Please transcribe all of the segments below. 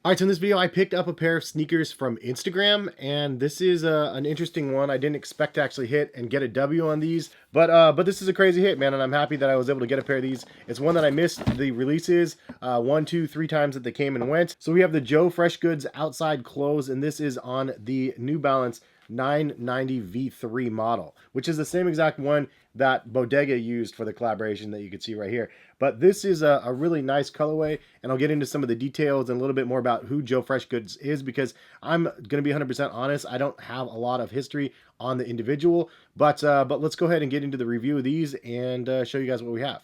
All right, so in this video, I picked up a pair of sneakers from Instagram, and this is an interesting one. I didn't expect to actually hit and get a W on these, but this is a crazy hit, man, and I'm happy that I was able to get a pair of these. It's one that I missed the releases 1, 2, 3 times that they came and went. So we have the Joe Fresh Goods outside close, and this is on the New Balance 990 V3 model, which is the same exact one that Bodega used for the collaboration that you can see right here. But this is a really nice colorway, and I'll get into some of the details and a little bit more about who Joe Fresh Goods is, because I'm going to be 100% honest, I don't have a lot of history on the individual, but let's go ahead and get into the review of these and show you guys what we have.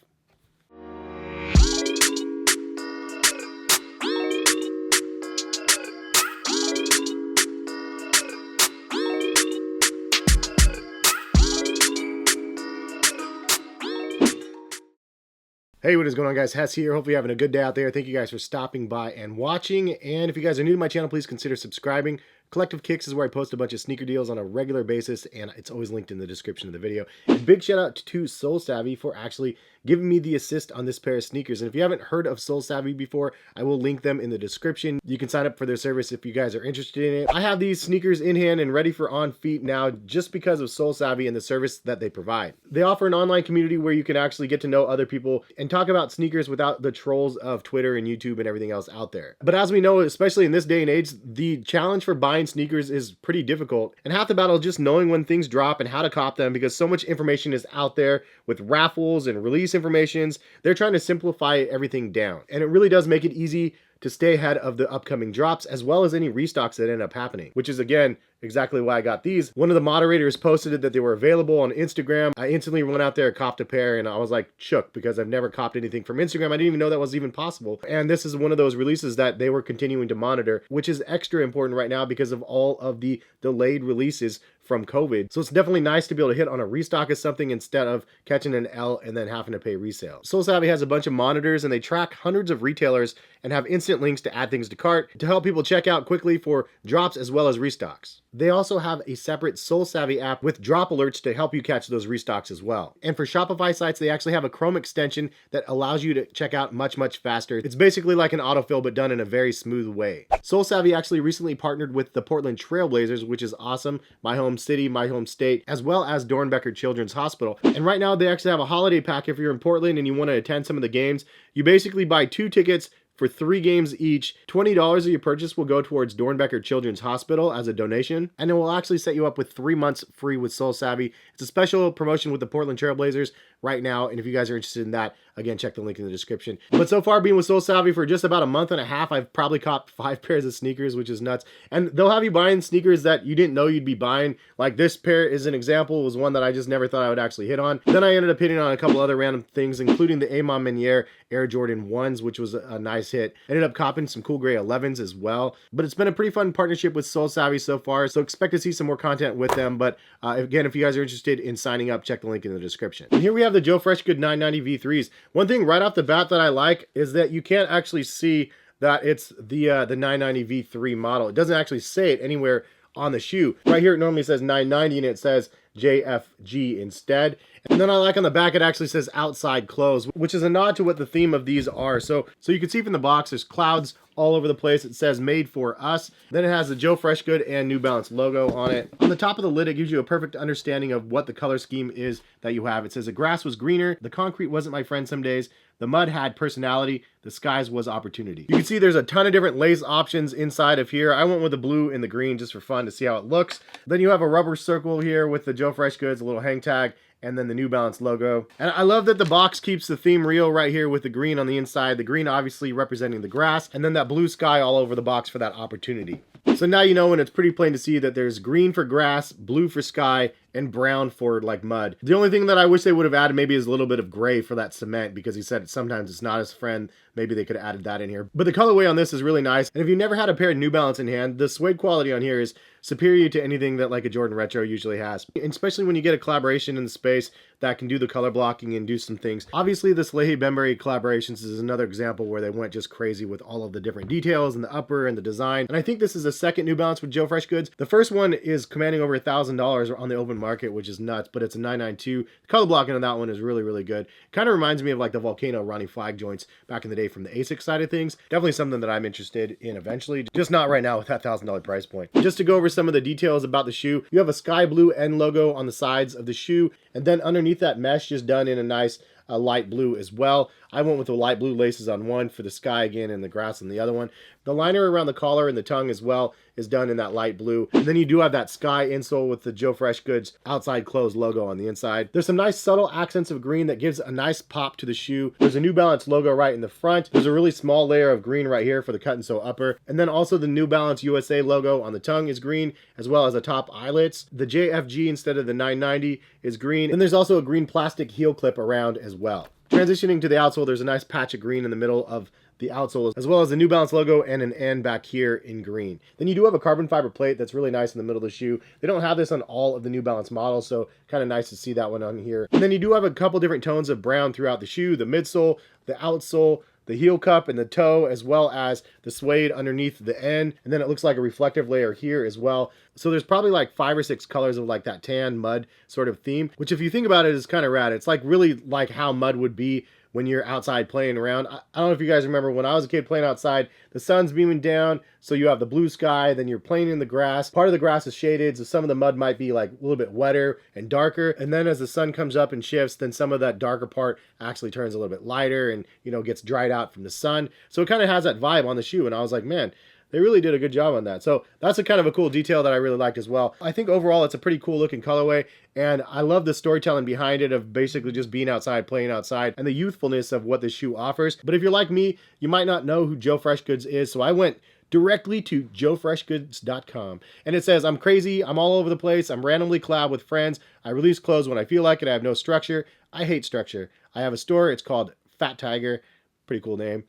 Hey, what is going on, guys? Hess here. Hopefully you're having a good day out there. Thank you guys for stopping by and watching. And if you guys are new to my channel, please consider subscribing. Collective Kicks is where I post a bunch of sneaker deals on a regular basis, and it's always linked in the description of the video. And big shout out to SoleSavy for actually giving me the assist on this pair of sneakers. And if you haven't heard of SoleSavy before, I will link them in the description. You can sign up for their service if you guys are interested in it. I have these sneakers in hand and ready for on feet now just because of SoleSavy and the service that they provide. They offer an online community where you can actually get to know other people and talk about sneakers without the trolls of Twitter and YouTube and everything else out there. But as we know, especially in this day and age, the challenge for buying sneakers is pretty difficult, and half the battle is just knowing when things drop and how to cop them, because so much information is out there with raffles and release informations. They're trying to simplify everything down, and it really does make it easy to stay ahead of the upcoming drops as well as any restocks that end up happening, which is again exactly why I got these. One of the moderators posted that they were available on Instagram. I instantly went out there, copped a pair, and I was like shook because I've never copped anything from Instagram. I didn't even know that was even possible. And this is one of those releases that they were continuing to monitor, which is extra important right now because of all of the delayed releases from COVID. So it's definitely nice to be able to hit on a restock of something instead of catching an L and then having to pay resale. SoleSavy has a bunch of monitors, and they track hundreds of retailers and have instant links to add things to cart to help people check out quickly for drops as well as restocks. They also have a separate SoleSavy app with drop alerts to help you catch those restocks as well. And for Shopify sites, they actually have a Chrome extension that allows you to check out much faster. It's basically like an autofill, but done in a very smooth way. SoleSavy actually recently partnered with the Portland Trailblazers, which is awesome. My home city, my home state, as well as Dornbecker Children's Hospital. And right now they actually have a holiday pack. If you're in Portland and you want to attend some of the games, you basically buy 2 tickets for 3 games each. $20 of your purchase will go towards Dornbecker Children's Hospital as a donation, and it will actually set you up with 3 months free with SoleSavy. It's a special promotion with the Portland Trailblazers right now, and if you guys are interested in that, again, check the link in the description. But so far, being with SoleSavy for just about a month and a half, I've probably copped 5 pairs of sneakers, which is nuts. And they'll have you buying sneakers that you didn't know you'd be buying. Like this pair is an example, was one that I just never thought I would actually hit on. Then I ended up hitting on a couple other random things, including the Amon Meniere Air Jordan 1s, which was a nice hit. Ended up copping some cool gray 11s as well. But it's been a pretty fun partnership with SoleSavy so far, so expect to see some more content with them. But again, if you guys are interested in signing up, check the link in the description. And here we have the Joe Fresh Good 990 V3s. One thing right off the bat that I like is that you can't actually see that it's the 990 V3 model. It doesn't actually say it anywhere on the shoe. Right here it normally says 990 and it says JFG instead. And then I like on the back it actually says outside close, which is a nod to what the theme of these are. So you can see from the box there's clouds all over the place. It says made for us. Then it has the Joe Fresh Good and New Balance logo on it. On the top of the lid, it gives you a perfect understanding of what the color scheme is that you have. It says the grass was greener, the concrete wasn't my friend some days, the mud had personality, the skies was opportunity. You can see there's a ton of different lace options inside of here. I went with the blue and the green just for fun to see how it looks. Then you have a rubber circle here with the Joe Fresh Goods, a little hang tag, and then the New Balance logo. And I love that the box keeps the theme real right here with the green on the inside, the green obviously representing the grass, and then that blue sky all over the box for that opportunity. So now you know, and it's pretty plain to see that there's green for grass, blue for sky, and brown for like mud. The only thing that I wish they would have added maybe is a little bit of gray for that cement, because he said sometimes it's not his friend. Maybe they could have added that in here. But the colorway on this is really nice. And if you never had a pair of New Balance in hand, the suede quality on here is superior to anything that like a Jordan Retro usually has. And especially when you get a collaboration in the space that can do the color blocking and do some things. Obviously, the SoleSavy Bembury collaborations is another example where they went just crazy with all of the different details and the upper and the design. And I think this is the second New Balance with Joe Freshgoods. The first one is commanding over $1,000 on the open market, which is nuts, but it's a 992. The color blocking on that one is really, really good. Kind of reminds me of like the Volcano Ronnie Flag joints back in the day from the ASIC side of things. Definitely something that I'm interested in eventually, just not right now with that $1,000 price point. Just to go over some of the details about the shoe, you have a sky blue end logo on the sides of the shoe, and then underneath that mesh just done in a nice light blue as well. I went with the light blue laces on one for the sky again and the grass on the other one. The liner around the collar and the tongue as well is done in that light blue. And then you do have that sky insole with the Joe Freshgoods outside closed logo on the inside. There's some nice subtle accents of green that gives a nice pop to the shoe. There's a New Balance logo right in the front. There's a really small layer of green right here for the cut and sew upper. And then also the New Balance USA logo on the tongue is green, as well as the top eyelets. The JFG instead of the 990 is green. And there's also a green plastic heel clip around as well. Transitioning to the outsole, there's a nice patch of green in the middle of the outsole, as well as the New Balance logo and an N back here in green. Then you do have a carbon fiber plate that's really nice in the middle of the shoe. They don't have this on all of the New Balance models, so kind of nice to see that one on here. And then you do have a couple different tones of brown throughout the shoe, the midsole, the outsole, the heel cup and the toe, as well as the suede underneath the end. And then it looks like a reflective layer here as well. So there's probably like 5 or 6 colors of like that tan mud sort of theme, which if you think about it is kind of rad. It's like really like how mud would be when you're outside playing around. I don't know if you guys remember when I was a kid playing outside, the sun's beaming down, so you have the blue sky, then you're playing in the grass. Part of the grass is shaded, so some of the mud might be like a little bit wetter and darker. And then as the sun comes up and shifts, then some of that darker part actually turns a little bit lighter and, you know, gets dried out from the sun. So it kind of has that vibe on the shoe. And I was like, man, they really did a good job on that. So that's a kind of a cool detail that I really liked as well. I think overall it's a pretty cool looking colorway, and I love the storytelling behind it of basically just being outside, playing outside, and the youthfulness of what this shoe offers. But if you're like me, you might not know who Joe Freshgoods is, so I went directly to joefreshgoods.com, and it says, I'm crazy, I'm all over the place, I'm randomly collab with friends, I release clothes when I feel like it, I have no structure, I hate structure. I have a store, it's called Fat Tiger, pretty cool name.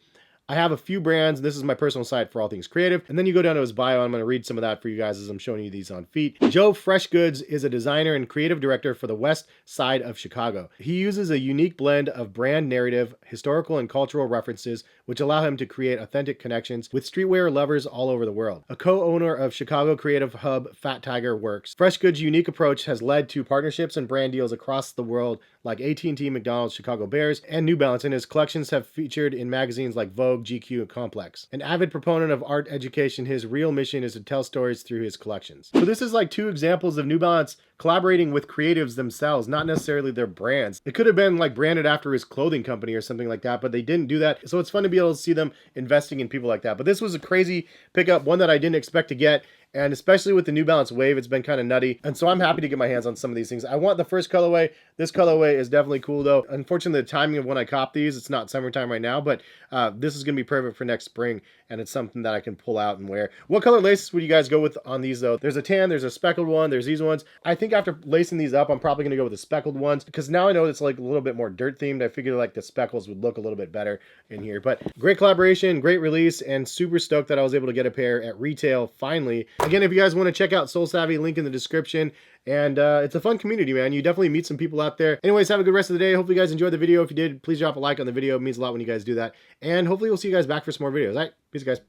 I have a few brands. This is my personal site for all things creative. And then you go down to his bio. I'm going to read some of that for you guys as I'm showing you these on feet. Joe Freshgoods is a designer and creative director for the West Side of Chicago. He uses a unique blend of brand narrative, historical and cultural references, which allow him to create authentic connections with streetwear lovers all over the world. A co-owner of Chicago creative hub Fat Tiger Works, Freshgoods' unique approach has led to partnerships and brand deals across the world like AT&T, McDonald's, Chicago Bears, and New Balance, and his collections have featured in magazines like Vogue, GQ, and Complex. An avid proponent of art education, his real mission is to tell stories through his collections. So this is like 2 examples of New Balance collaborating with creatives themselves, not necessarily their brands. It could have been like branded after his clothing company or something like that, but they didn't do that. So it's fun to be able to see them investing in people like that. But this was a crazy pickup, one that I didn't expect to get. And especially with the New Balance Wave, it's been kind of nutty. And so I'm happy to get my hands on some of these things. I want the first colorway. This colorway is definitely cool though. Unfortunately, the timing of when I cop these, it's not summertime right now, but this is going to be perfect for next spring. And it's something that I can pull out and wear. What color laces would you guys go with on these though? There's a tan, there's a speckled one, there's these ones. I think after lacing these up, I'm probably going to go with the speckled ones because now I know it's like a little bit more dirt themed. I figured like the speckles would look a little bit better in here. But great collaboration, great release, and super stoked that I was able to get a pair at retail finally. Again, if you guys want to check out SoleSavy, link in the description. And it's a fun community, man. You definitely meet some people out there. Anyways, have a good rest of the day. Hopefully you guys enjoyed the video. If you did, please drop a like on the video. It means a lot when you guys do that. And hopefully we'll see you guys back for some more videos. All right, peace, guys.